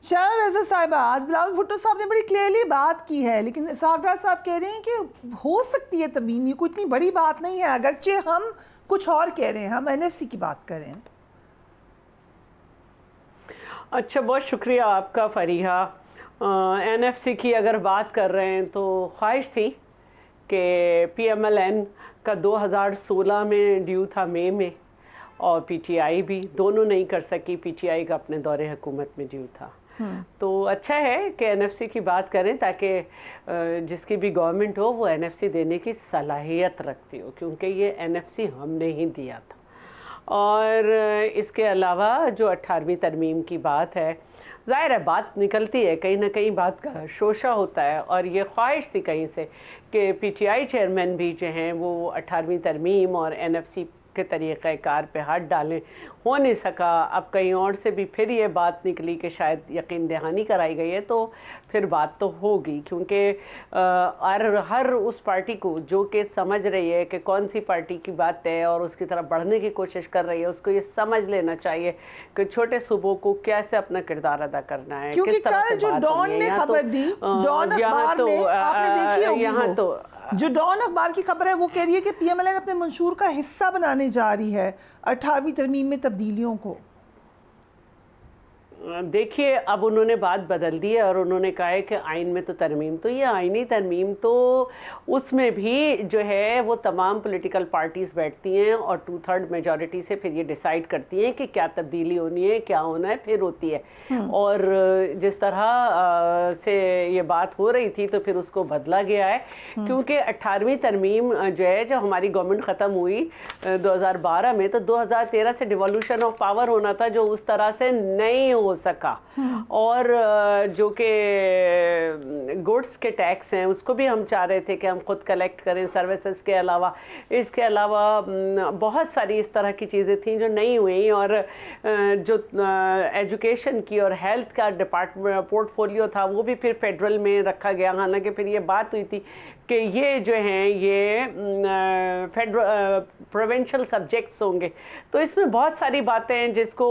شاہ رضا صاحبہ، آج بلاول بھٹو صاحب نے بڑی کلیئرلی بات کی ہے، لیکن اسحاق ڈار صاحب کہہ رہے ہیں کہ ہو سکتی ہے ترمیم، یہ کوئی اتنی بڑی بات نہیں ہے، اگرچہ ہم کچھ اور کہہ رہے ہیں، ہم این ایف سی کی بات کر رہے ہیں۔ اچھا، بہت شکریہ آپ کا فریحہ۔ این ایف سی کی اگر بات کر رہے ہیں تو خواہش تھی کہ پی ایم ایل این کا 2016 میں ڈیو تھا مئی میں، اور پی ٹی آئی بھی، دونوں نہیں کر سکی، پی ٹی آئی کا اپنے دور حکومت میں ڈیو تھا۔ تو اچھا ہے کہ این ایف سی کی بات کریں تاکہ جس کی بھی گورنمنٹ ہو وہ این ایف سی دینے کی صلاحیت رکھتی ہو، کیونکہ یہ این ایف سی ہم نے ہی دیا تھا۔ اور اس کے علاوہ جو 18ویں ترمیم کی بات ہے، ظاہر ہے بات نکلتی ہے، کہیں نہ کہیں بات کا شوشہ ہوتا ہے، اور یہ خواہش تھی کہیں سے کہ پی ٹی آئی چیئرمین بھی جو ہیں وہ 18ویں ترمیم اور این ایف سی کے طریقہ کار پہ ہاتھ ڈالیں، ہو نہیں سکا۔ اب کہیں اور سے بھی پھر یہ بات نکلی کہ شاید یقین دہانی کرائی گئی ہے، تو پھر بات تو ہوگی، کیونکہ ہر اس پارٹی کو جو کہ سمجھ رہی ہے کہ کون سی پارٹی کی بات ہے اور اس کی طرف بڑھنے کی کوشش کر رہی ہے، اس کو یہ سمجھ لینا چاہیے کہ چھوٹے صوبوں کو کیسے اپنا کردار ادا کرنا ہے، کیونکہ کل جو ڈان نے خبر دی، ڈان اخبار میں آپ نے دیکھی ہوگی، یہاں تو جو ڈان اخبار کی خبر ہے وہ کہہ رہی ہے کہ پی ایم ایل این اپنے منشور کا حصہ بنانے جا رہی ہے 18ویں ترمیم میں تبدیلیوں کو۔ دیکھیے، اب انہوں نے بات بدل دی ہے اور انہوں نے کہا ہے کہ آئین میں تو ترمیم، تو یہ آئینی ترمیم تو اس میں بھی جو ہے وہ تمام پولیٹیکل پارٹیز بیٹھتی ہیں اور 2/3 میجورٹی سے پھر یہ ڈیسائیڈ کرتی ہیں کہ کیا تبدیلی ہونی ہے، کیا ہونا ہے، پھر ہوتی ہے۔ اور جس طرح سے یہ بات ہو رہی تھی تو پھر اس کو بدلا گیا ہے، کیونکہ 18ویں ترمیم جو ہے جب ہماری گورنمنٹ ختم ہوئی 2012 میں، تو 2013 سے ڈیوالوشن آف پاور ہونا تھا، جو اس طرح سے نہیں ہو سکا، اور جو کہ گوڈس کے ٹیکس ہیں اس کو بھی ہم چاہ رہے تھے کہ ہم خود کلیکٹ کریں سروسز کے علاوہ، اس کے علاوہ بہت ساری اس طرح کی چیزیں تھیں جو نہیں ہوئیں، اور جو ایجوکیشن کی اور ہیلتھ کا پورٹ فولیو تھا وہ بھی پھر فیڈرل میں رکھا گیا، حالانکہ پھر یہ بات ہوئی تھی کہ یہ جو ہیں یہ پروونشل سبجیکٹس ہوں گے، تو اس میں بہت ساری باتیں ہیں جس کو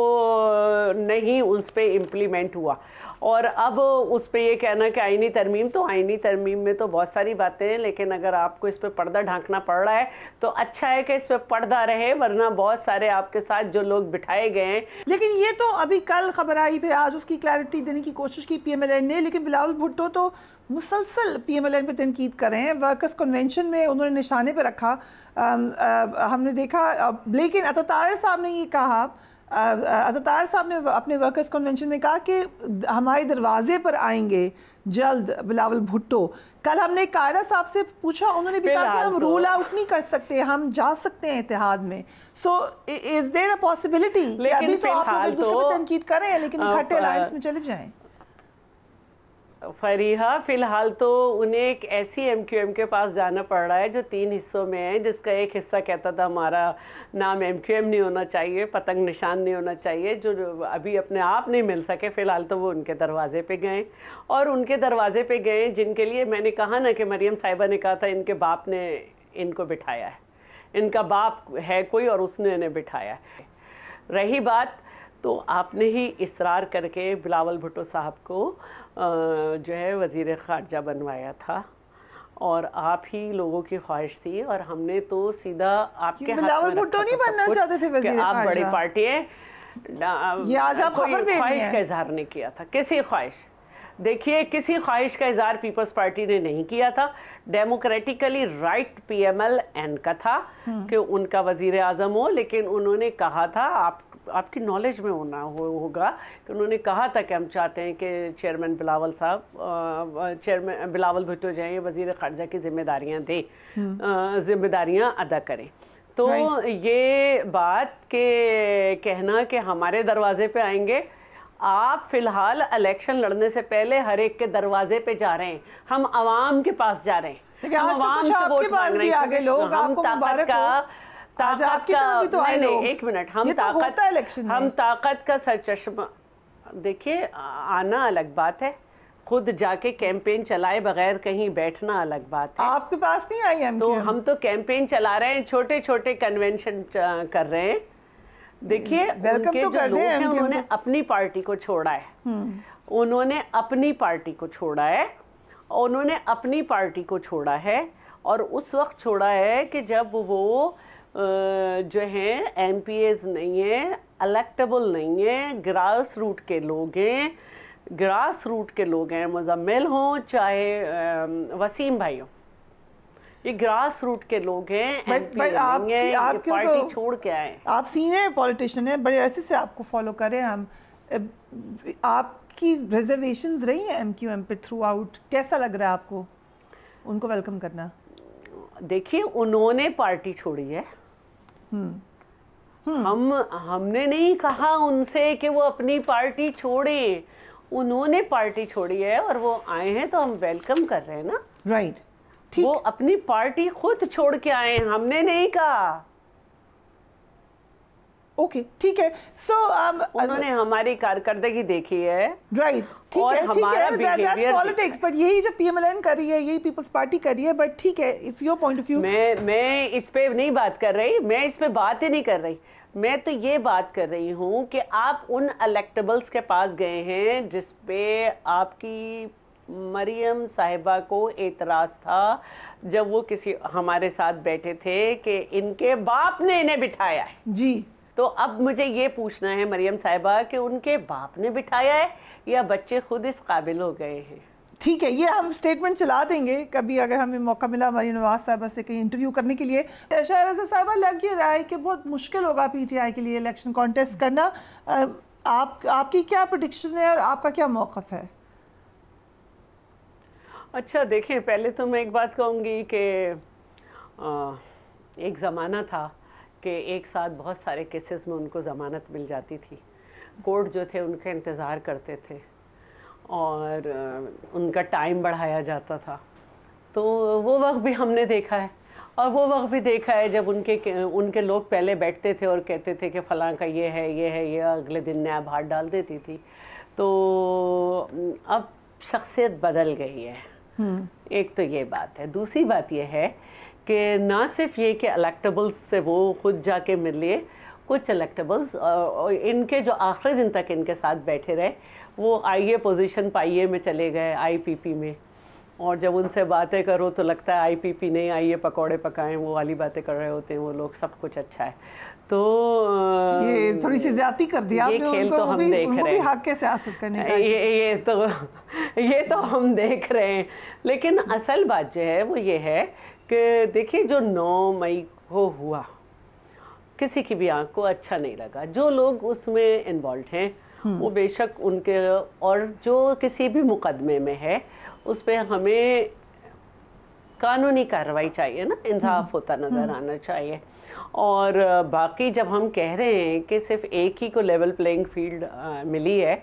نہیں اس پہ امپلیمنٹ ہوا۔ اور اب اس پہ یہ کہنا کہ آئینی ترمیم، تو آئینی ترمیم میں تو بہت ساری باتیں ہیں، لیکن اگر آپ کو اس پہ پردہ ڈھانکنا پڑ رہا ہے تو اچھا ہے کہ اس پہ پردہ رہے، ورنہ بہت سارے آپ کے ساتھ جو لوگ بٹھائے گئے ہیں۔ لیکن یہ تو ابھی کل خبر آئی، پھر آج اس کی کلیئرٹی دینے کی کوشش کی پی ایم ایل این نے، لیکن بلاول بھٹو تو مسلسل پی ایم ایل این پہ تنقید کر رہے ہیں، ورکرز کنونشن میں انہوں نے نشانے پہ رکھا، ہم نے دیکھا، لیکن عطا صاحب نے یہ کہا، عطا صاحب نے اپنے ورکرز کنونشن میں کہا کہ ہمارے دروازے پر آئیں گے جلد بلاول بھٹو۔ کل ہم نے قائرہ صاحب سے پوچھا، انہوں نے بھی کہا کہ ہم رول آؤٹ نہیں کر سکتے، ہم جا سکتے ہیں اتحاد میں۔ سو از دیر اے پاسبلٹی کہ ابھی تو آپ لوگ ایک دوسرے پہ تنقید کر رہے ہیں لیکن اکٹھے الائنس میں چلے جائیں؟ فریحہ، فی الحال تو انہیں ایک ایسی ایم کیو ایم کے پاس جانا پڑ رہا ہے جو 3 حصوں میں ہے، جس کا ایک حصہ کہتا تھا ہمارا نام ایم کیو ایم نہیں ہونا چاہیے، پتنگ نشان نہیں ہونا چاہیے، جو ابھی اپنے آپ نہیں مل سکے۔ فی الحال تو وہ ان کے دروازے پہ گئے، اور ان کے دروازے پہ گئے جن کے لیے میں نے کہا نا کہ مریم صاحبہ نے کہا تھا ان کے باپ نے ان کو بٹھایا ہے، ان کا باپ ہے کوئی اور اس نے انہیں بٹھایا ہے۔ رہی بات، تو آپ نے ہی اصرار کر کے بلاول بھٹو صاحب کو جو ہے وزیر خارجہ بنوایا تھا، اور آپ ہی لوگوں کی خواہش تھی، اور ہم نے تو سیدھا آپ کے ہاتھ میں بلاول بھٹو نہیں بننا چاہتے تھے وزیر خارجہ، آپ بڑی پارٹی ہیں، یہ آج آپ خبر دے رہی ہیں، خواہش کا اظہار نہیں کیا تھا، کسی خواہش، دیکھیے کسی خواہش کا اظہار پیپلز پارٹی نے نہیں کیا تھا۔ Democratically right P M L N کا تھا کہ ان کا وزیر اعظم ہو، لیکن انہوں نے کہا تھا، آپ کی نالج میں ہوگا کہ انہوں نے کہا تھا کہ ہم چاہتے ہیں کہ چیئرمین بلاول صاحب، چیئرمین بلاول بھٹو جو ہیں وزیر خارجہ کی ذمہ داریاں ادا کریں۔ تو یہ بات کہ کہنا کہ ہمارے دروازے پہ آئیں گے، آپ فی الحال الیکشن لڑنے سے پہلے ہر ایک کے دروازے پہ جا رہے ہیں، ہم عوام کے پاس جا رہے ہیں، لیکن آج تو کچھ آپ کے پاس بھی آگے لوگ، آپ کو مبارک ہو، آج آپ کی طرف بھی تو آئے لوگ، ایک منٹ، یہ تو ہوتا ہے الیکشن میں، ہم طاقت کا سرچشمہ، دیکھیے آنا الگ بات ہے، خود جا کے کیمپین چلائے بغیر کہیں بیٹھنا الگ بات ہے۔ آپ کے پاس نہیں آئی ایم کیو ایم؟ تو ہم تو کیمپین چلا رہے ہیں، چھوٹے چھوٹے کنونشن کر رہے ہیں۔ دیکھیے ان کے جو لوگ ہیں انہوں نے اپنی پارٹی کو چھوڑا ہے، انہوں نے اپنی پارٹی کو چھوڑا ہے، اور اس وقت چھوڑا ہے کہ جب وہ جو ہیں ایم پی ایز نہیں ہیں، الیکٹیبل نہیں ہیں، گراس روٹ کے لوگ ہیں، مزمل ہوں چاہے وسیم بھائی ہوں، یہ گراس روٹ کے لوگ ہیں، ایم پی ایز نہیں ہیں، یہ پارٹی چھوڑ کے آئے ہیں۔ آپ سینئر پولیٹیشین ہیں، بڑے عرصے سے آپ کو فالو کر رہے ہیں ہم، آپ کی ریزرویشنز رہی ہیں ایم کیو ایم پہ تھرو آؤٹ، کیسا لگ رہا ہے آپ کو ان کو ویلکم کرنا؟ دیکھیے انہوں نے پارٹی چھوڑی ہے، ہم نے نہیں کہا ان سے کہ وہ اپنی پارٹی چھوڑیں، انہوں نے پارٹی چھوڑی ہے اور وہ آئے ہیں تو ہم ویلکم کر رہے ہیں نا۔ رائٹ، وہ اپنی پارٹی خود چھوڑ کے آئے ہیں، ہم نے نہیں کہا۔ اوکے ٹھیک ہے، سو انہوں نے ہماری کارکردگی دیکھی ہے، رائٹ ٹھیک ہے دیٹس پالیٹکس، بٹ یہی جو پی ایم ایل این کر رہی ہے، یہی پیپلز پارٹی کر رہی ہے، بٹ ٹھیک ہے it's your point of view. میں اس پہ نہیں بات کر رہی، میں اس پہ بات ہی نہیں کر رہی، میں تو یہ بات کر رہی ہوں کہ آپ ان الیکٹیبلز کے پاس گئے ہیں جس پہ آپ کی مریم صاحبہ کو اعتراض تھا جب وہ کسی ہمارے ساتھ بیٹھے تھے کہ ان کے باپ نے انہیں بٹھایا ہے۔ جی، تو اب مجھے یہ پوچھنا ہے مریم صاحبہ کہ ان کے باپ نے بٹھایا ہے یا بچے خود اس قابل ہو گئے ہیں؟ ٹھیک ہے، یہ ہم سٹیٹمنٹ چلا دیں گے کبھی اگر ہمیں موقع ملا مریم نواز صاحبہ سے کہیں انٹرویو کرنے کے لیے۔ شہرزاد صاحبہ، لگ یہ رہا ہے کہ بہت مشکل ہوگا پی ٹی آئی کے لیے الیکشن کانٹیسٹ کرنا، آپ کی کیا پریڈکشن ہے اور آپ کا کیا موقف ہے؟ اچھا دیکھیں، پہلے تو میں ایک بات کہوں گی کہ ایک زمانہ تھا کہ ایک ساتھ بہت سارے کیسز میں ان کو ضمانت مل جاتی تھی، کورٹ جو تھے ان کا انتظار کرتے تھے اور ان کا ٹائم بڑھایا جاتا تھا، تو وہ وقت بھی ہم نے دیکھا ہے، اور وہ وقت بھی دیکھا ہے جب ان کے لوگ پہلے بیٹھتے تھے اور کہتے تھے کہ فلاں کا یہ ہے یہ اگلے دن نیب ہاتھ ڈال دیتی تھی۔ تو اب شخصیت بدل گئی ہے، ایک تو یہ بات ہے۔ دوسری بات یہ ہے کہ نہ صرف یہ کہ الیکٹیبلز سے وہ خود جا کے ملے، کچھ الیکٹیبلز ان کے جو آخری دن تک ان کے ساتھ بیٹھے رہے، وہ آئی اے پوزیشن پائیے میں چلے گئے، آئی پی پی میں، اور جب ان سے باتیں کرو تو لگتا ہے آئی پی پی نہیں، آئیے پکوڑے پکائیں، وہ والی باتیں کر رہے ہوتے ہیں وہ لوگ، سب کچھ اچھا ہے۔ تو یہ تھوڑی سی زیادتی کر دیا آپ نے، ان کو بھی حق کے سیاست کرنے کا، یہ تو ہم دیکھ رہے ہیں۔ لیکن اصل بات جو ہے وہ یہ ہے کہ دیکھیے جو 9 مئی کو ہوا کسی کی بھی آنکھ کو اچھا نہیں لگا، جو لوگ اس میں انوالوڈ ہیں وہ بے شک ان کے، اور جو کسی بھی مقدمے میں ہے اس پہ ہمیں قانونی کارروائی چاہیے نا، انصاف ہوتا نظر آنا چاہیے۔ اور باقی جب ہم کہہ رہے ہیں کہ صرف ایک ہی کو لیول پلینگ فیلڈ ملی ہے،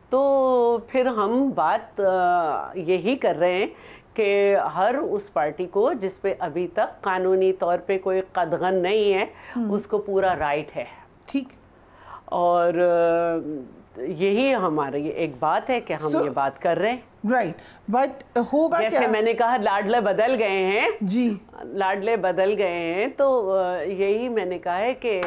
تو پھر ہم بات یہی کر رہے ہیں کہ ہر اس پارٹی کو جس پہ ابھی تک قانونی طور پہ کوئی قدغن نہیں ہے، اس کو پورا رائٹ ہے۔ ٹھیک، اور یہی ہماری ایک بات ہے کہ ہم یہ بات کر رہے ہیں، رائٹ، بٹ ہوگا کیا؟ جیسے میں نے کہا لاڈلے بدل گئے ہیں، جی لاڈلے بدل گئے ہیں، تو یہی میں نے کہا ہے کہ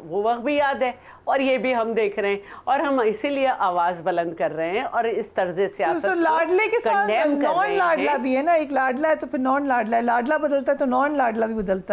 وہ وقت بھی یاد ہے اور یہ بھی ہم دیکھ رہے ہیں، اور ہم اسی لیے آواز بلند کر رہے ہیں اور اس طرز سیاست کو لاڈلے کے ساتھ نان لاڈلا بھی ہے نا، ایک لاڈلا ہے تو پھر نان لاڈلا ہے، لاڈلا بدلتا ہے تو نان لاڈلا بھی بدلتا ہے۔